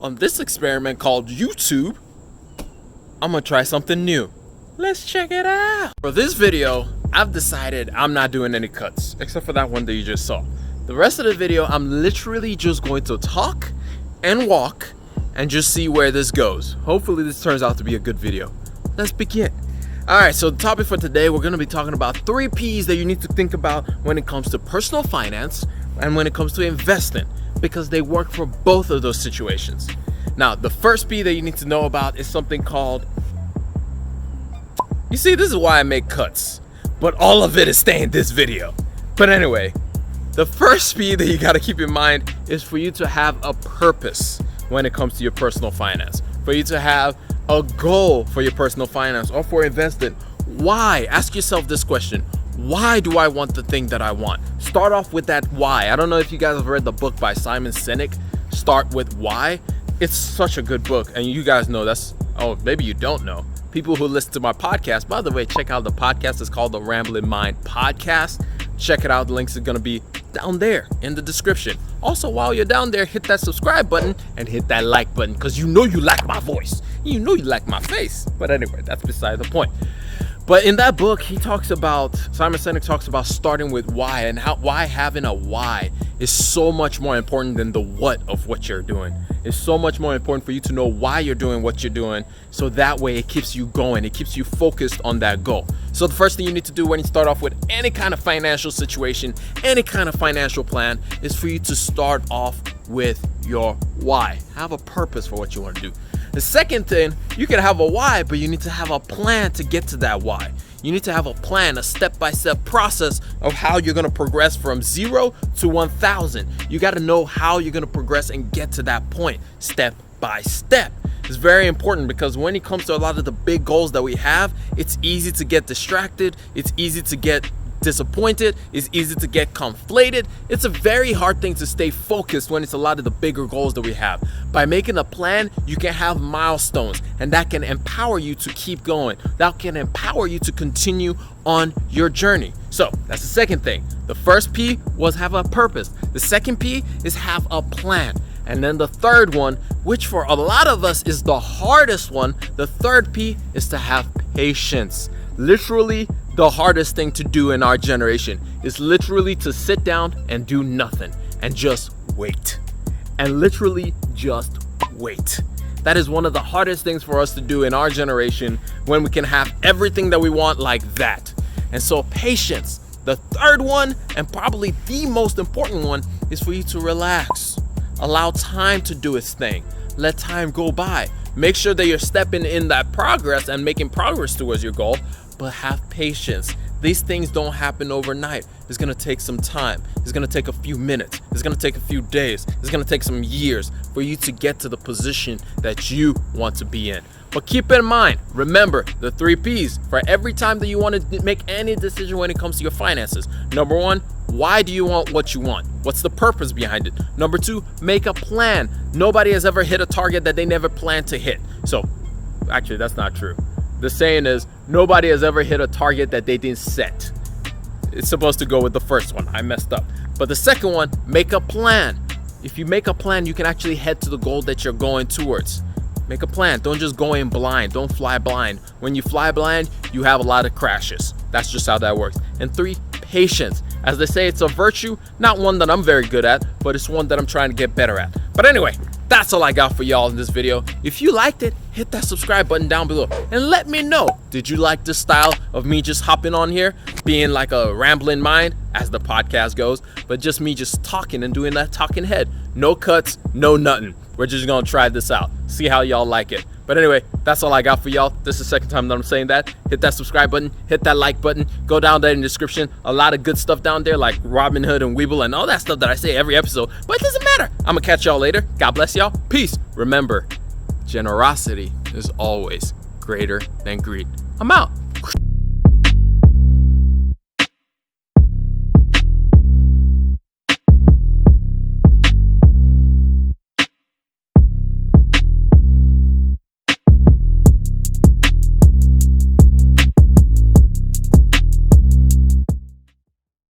On this experiment called YouTube, I'm gonna try something new. Let's check it out. For this video, I've decided I'm not doing any cuts, except for that one that you just saw. The rest of the video, I'm literally just going to talk and walk and just see where this goes. Hopefully this turns out to be a good video. Let's begin. Alright, so the topic for today, we're gonna be talking about 3 P's that you need to think about when it comes to personal finance and when it comes to investing, because they work for both of those situations. Now, the first P that you need to know about is something called, you see, this is why I make cuts, but all of it is staying in this video. But anyway, the first P that you gotta keep in mind is for you to have a purpose when it comes to your personal finance, for you to have a goal for your personal finance or for investing. Why? Ask yourself this question. Why do I want the thing that I want? Start off with that why. I don't know if you guys have read the book by Simon Sinek, Start With Why. It's such a good book, and you guys know that's, oh, maybe you don't know. People who listen to my podcast, by the way, check out the podcast. It's called the Rambling Mind Podcast. Check it out. The links are going to be down there in the description. Also, while you're down there, hit that subscribe button and hit that like button, because you know you like my voice. You know you like my face. But anyway, that's beside the point. But in that book, Simon Sinek talks about starting with why, and why having a why is so much more important than the what of what you're doing. It's so much more important for you to know why you're doing what you're doing, so that way it keeps you going, it keeps you focused on that goal. So the first thing you need to do when you start off with any kind of financial situation, any kind of financial plan, is for you to start off with your why. Have a purpose for what you want to do. The second thing, you can have a why, but you need to have a plan to get to that why. You need to have a plan, a step-by-step process of how you're going to progress from 0 to 1,000. You got to know how you're going to progress and get to that point step by step. It's very important, because when it comes to a lot of the big goals that we have, it's easy to get distracted. It's easy to get disappointed. It's easy to get conflated. It's a very hard thing to stay focused when it's a lot of the bigger goals that we have. By making a plan, you can have milestones, and that can empower you to keep going. That can empower you to continue on your journey. So that's the second thing. The first P was have a purpose. The second P is have a plan. And then the third one, which for a lot of us is the hardest one, the third P is to have patience. Literally, the hardest thing to do in our generation is literally to sit down and do nothing and just wait. And literally just wait. That is one of the hardest things for us to do in our generation, when we can have everything that we want like that. And so patience. The third one, and probably the most important one, is for you to relax. Allow time to do its thing. Let time go by. Make sure that you're stepping in that progress and making progress towards your goal, but have patience. These things don't happen overnight. It's gonna take some time. It's gonna take a few minutes. It's gonna take a few days. It's gonna take some years for you to get to the position that you want to be in. But keep in mind, remember the 3 P's for every time that you want to make any decision when it comes to your finances. Number 1, why do you want what you want? What's the purpose behind it? Number 2, make a plan. Nobody has ever hit a target that they never planned to hit. So, actually, that's not true. The saying is, nobody has ever hit a target that they didn't set. It's supposed to go with the first one. I messed up. But the second one, make a plan. If you make a plan, you can actually head to the goal that you're going towards. Make a plan. Don't just go in blind. Don't fly blind. When you fly blind, you have a lot of crashes. That's just how that works. And 3, patience. As they say, it's a virtue, not one that I'm very good at, but it's one that I'm trying to get better at. But anyway, that's all I got for y'all in this video. If you liked it, hit that subscribe button down below and let me know. Did you like this style of me just hopping on here, being like a rambling mind, as the podcast goes, but just me just talking and doing that talking head? No cuts, no nothing. We're just gonna try this out, see how y'all like it. But anyway, that's all I got for y'all. This is the second time that I'm saying that. Hit that subscribe button, hit that like button, go down there in the description. A lot of good stuff down there, like Robin Hood and Weeble and all that stuff that I say every episode. But it doesn't matter. I'm gonna catch y'all later. God bless y'all. Peace. Remember, generosity is always greater than greed. I'm out.